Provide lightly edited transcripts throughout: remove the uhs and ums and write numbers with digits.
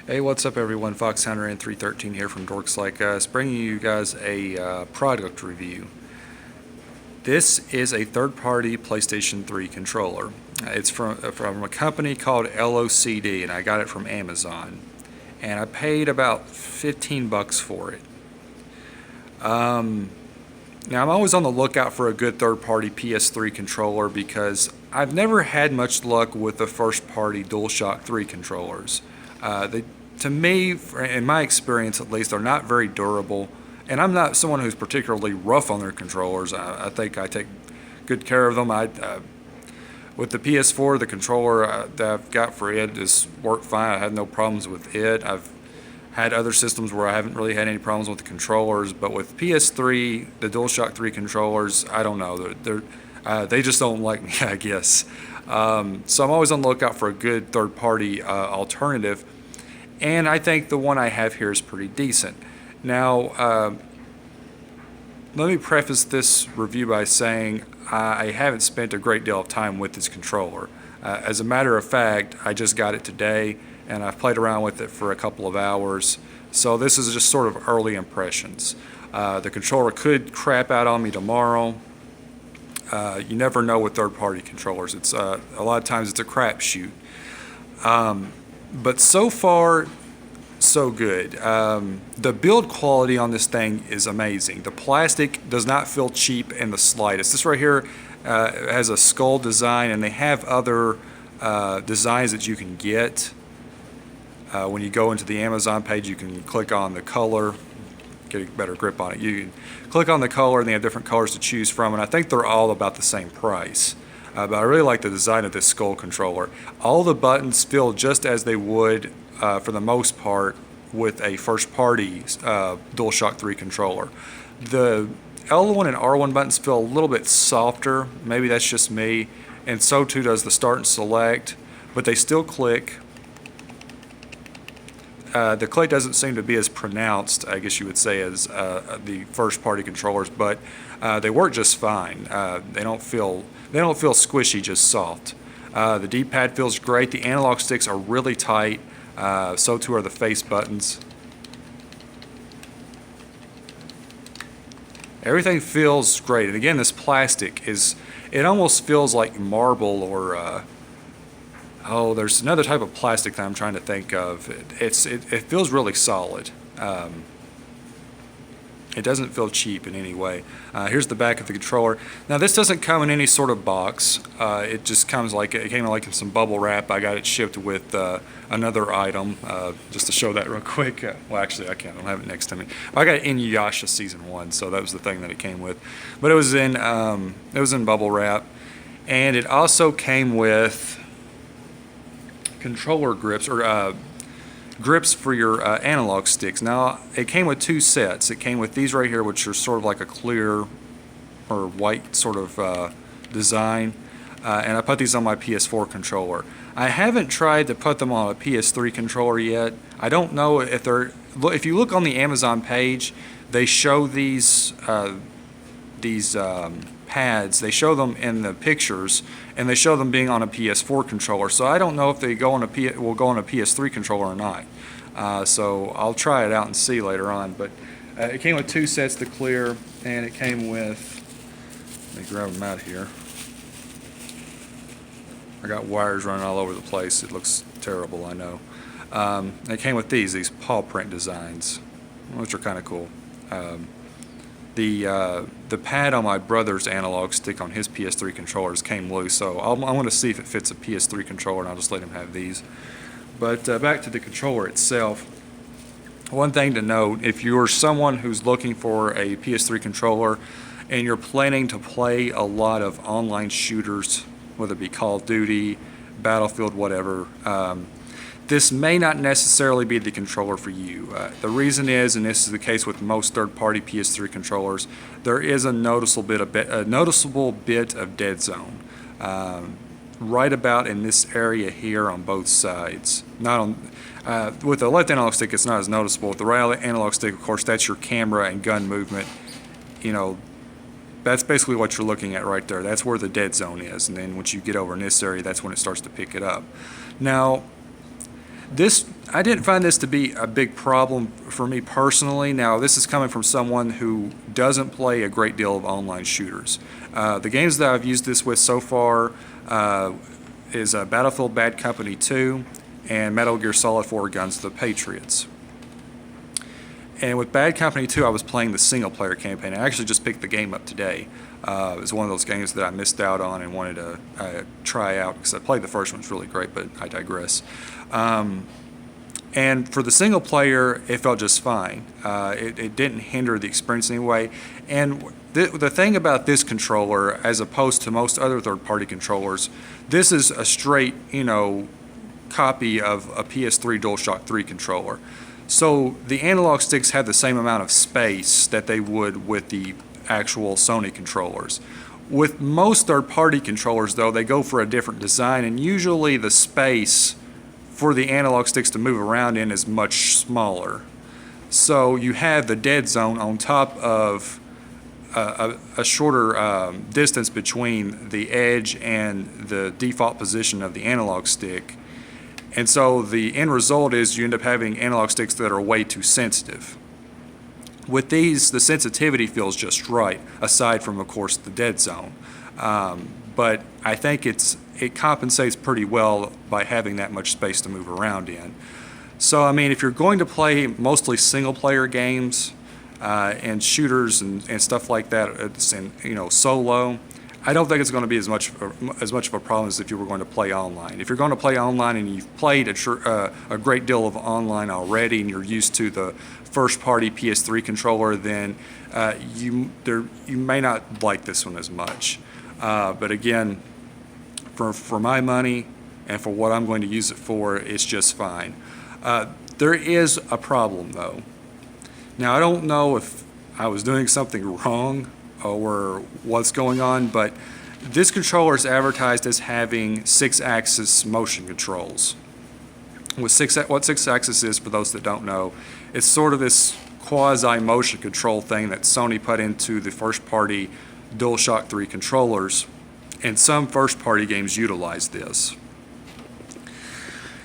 Hey, what's up everyone? Foxhound N313 here from Dorks Like Us, bringing you guys a product review. This is a third-party PlayStation 3 controller. It's from a company called Locd, and I got it from Amazon. And I paid about 15 bucks for it. Now I'm always on the lookout for a good third-party PS3 controller because I've never had much luck with the first-party DualShock 3 controllers. To me, in my experience at least, are not very durable, and I'm not someone who's particularly rough on their controllers. I think I take good care of them. With the PS4, the controller that I've got for it has worked fine. I have no problems with it. I've had other systems where I haven't really had any problems with the controllers, but with PS3, the DualShock 3 controllers, I don't know. They just don't like me, I guess. So I'm always on the lookout for a good third-party alternative. And I think the one I have here is pretty decent. Now, let me preface this review by saying I haven't spent a great deal of time with this controller. As a matter of fact, I just got it today, and I've played around with it for a couple of hours. So this is just sort of early impressions. The controller could crap out on me tomorrow. You never know with third-party controllers. It's a lot of times it's a crapshoot. But so far, so good. The build quality on this thing is amazing. The plastic does not feel cheap in the slightest. This right here has a skull design, and they have other designs that you can get. When you go into the Amazon page, you can click on the color, get a better grip on it. You can click on the color, and they have different colors to choose from, and I think they're all about the same price. But I really like the design of this skull controller. All the buttons feel just as they would, for the most part, with a first-party DualShock 3 controller. The L1 and R1 buttons feel a little bit softer. Maybe that's just me, and so too does the start and select, but they still click. The click doesn't seem to be as pronounced, I guess you would say, as the first-party controllers, but they work just fine. They don't feel squishy, just soft. The D-pad feels great. The analog sticks are really tight. So too are the face buttons. Everything feels great. And again, this plastic it almost feels like marble or oh, there's another type of plastic that I'm trying to think of. It feels really solid. It doesn't feel cheap in any way. Here's the back of the controller. Now this doesn't come in any sort of box. It just comes it came like in some bubble wrap. I got it shipped with another item, just to show that real quick. Well, actually I can't. I don't have it next to me. I got it in Inuyasha Season 1, so that was the thing that it came with. But it was in bubble wrap, and it also came with controller grips or grips for your analog sticks. Now it came with two sets. It came with these right here, which are sort of like a clear or white sort of design, and I put these on my PS4 controller. I haven't tried to put them on a PS3 controller yet. I don't know if if you look on the Amazon page, they show these pads. They show them in the pictures, and they show them being on a PS4 controller. So I don't know if they will go on a PS3 controller or not. So I'll try it out and see later on. But it came with two sets to clear, and it came with. Let me grab them out of here. I got wires running all over the place. It looks terrible, I know. It came with these paw print designs, which are kind of cool. The pad on my brother's analog stick on his PS3 controllers came loose, so I want to see if it fits a PS3 controller, and I'll just let him have these. But back to the controller itself. One thing to note, if you're someone who's looking for a PS3 controller and you're planning to play a lot of online shooters, whether it be Call of Duty, Battlefield, whatever, this may not necessarily be the controller for you. The reason is, and this is the case with most third-party PS3 controllers, there is a noticeable bit of dead zone, right about in this area here on both sides. Not on with the left analog stick, it's not as noticeable. With the right analog stick, of course, that's your camera and gun movement. You know, that's basically what you're looking at right there. That's where the dead zone is, and then once you get over in this area, that's when it starts to pick it up. Now, I didn't find this to be a big problem for me personally. Now, this is coming from someone who doesn't play a great deal of online shooters. The games that I've used this with so far is Battlefield Bad Company 2 and Metal Gear Solid 4 Guns of the Patriots. And with Bad Company 2, I was playing the single-player campaign. I actually just picked the game up today. It was one of those games that I missed out on and wanted to try out because I played the first one. It's really great, but I digress. And for the single player, it felt just fine. It didn't hinder the experience in any way. And the thing about this controller, as opposed to most other third-party controllers, this is a straight, copy of a PS3 DualShock 3 controller. So the analog sticks have the same amount of space that they would with the actual Sony controllers. With most third-party controllers, though, they go for a different design, and usually the space for the analog sticks to move around in is much smaller. So you have the dead zone on top of a shorter distance between the edge and the default position of the analog stick. And so the end result is you end up having analog sticks that are way too sensitive. With these, the sensitivity feels just right, aside from, of course, the dead zone. But I think it compensates pretty well by having that much space to move around in. So, I mean, if you're going to play mostly single-player games and shooters and stuff like that, and solo, I don't think it's going to be as much of a problem as if you were going to play online. If you're going to play online and you've played a great deal of online already and you're used to the first-party PS3 controller, then you may not like this one as much. But again, for my money and for what I'm going to use it for, it's just fine. There is a problem, though. Now, I don't know if I was doing something wrong or what's going on, but this controller is advertised as having 6-axis motion controls. What 6-axis is, for those that don't know, it's sort of this quasi-motion control thing that Sony put into the first-party DualShock 3 controllers, and some first-party games utilize this.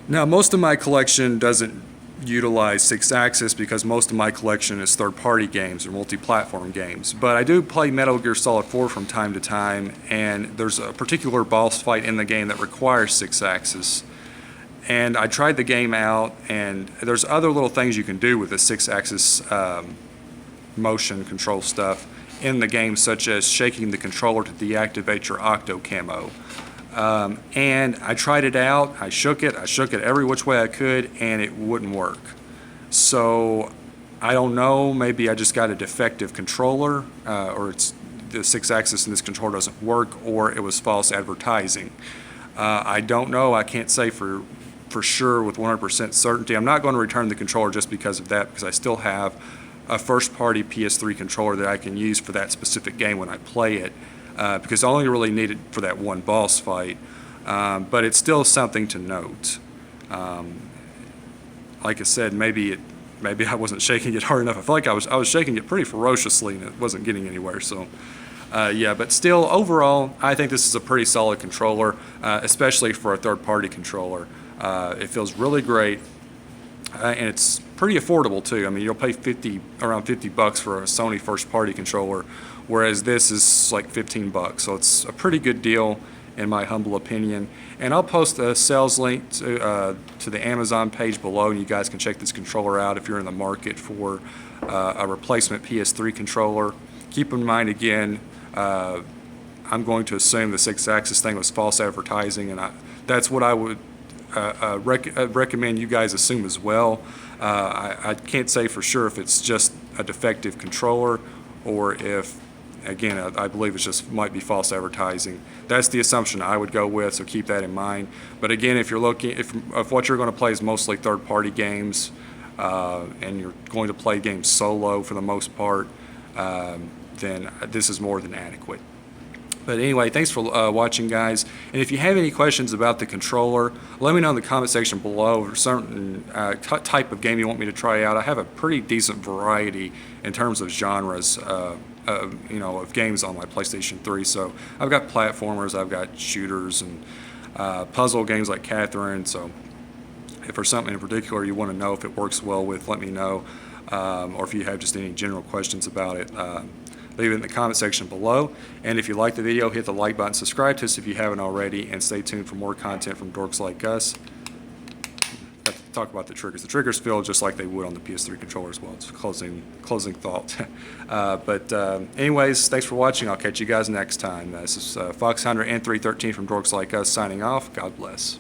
Now, most of my collection doesn't utilize 6-axis because most of my collection is third-party games or multi-platform games. But I do play Metal Gear Solid 4 from time to time, and there's a particular boss fight in the game that requires 6-axis. And I tried the game out, and there's other little things you can do with the 6-axis motion control stuff in the game, such as shaking the controller to deactivate your Octo camo. And I tried it out, I shook it every which way I could, and it wouldn't work. So I don't know, maybe I just got a defective controller, or it's the 6-axis in this controller doesn't work, or it was false advertising. I don't know, I can't say for sure with 100% certainty. I'm not going to return the controller just because of that, because I still have a first-party PS3 controller that I can use for that specific game when I play it. Because I only really need it for that one boss fight, but it's still something to note. Like I said, maybe I wasn't shaking it hard enough. I feel like I was shaking it pretty ferociously and it wasn't getting anywhere. So, yeah, but still, overall, I think this is a pretty solid controller, especially for a third-party controller. It feels really great, and it's pretty affordable too. I mean, you'll pay around $50 for a Sony first-party controller, whereas this is like $15. So it's a pretty good deal in my humble opinion. And I'll post a sales link to the Amazon page below, and you guys can check this controller out if you're in the market for a replacement PS3 controller. Keep in mind, again, I'm going to assume the 6-axis thing was false advertising, and that's what I would recommend you guys assume as well. I can't say for sure if it's just a defective controller or if, again, I believe it just might be false advertising. That's the assumption I would go with, so keep that in mind. But again, if you're looking, if what you're going to play is mostly third-party games, and you're going to play games solo for the most part, then this is more than adequate. But anyway, thanks for watching, guys. And if you have any questions about the controller, let me know in the comment section below or certain type of game you want me to try out. I have a pretty decent variety in terms of genres, of games on my PlayStation 3. So I've got platformers, I've got shooters, and puzzle games like Catherine. So if there's something in particular you want to know if it works well with, let me know. Or if you have just any general questions about it, leave it in the comment section below. And if you like the video, hit the like button, subscribe to us if you haven't already, and stay tuned for more content from dorks like us. Got to talk about the triggers. The triggers feel just like they would on the PS3 controller as well. It's a closing thought. Anyways, thanks for watching. I'll catch you guys next time. This is Fox Hunter and 313 from Dorks Like Us signing off. God bless.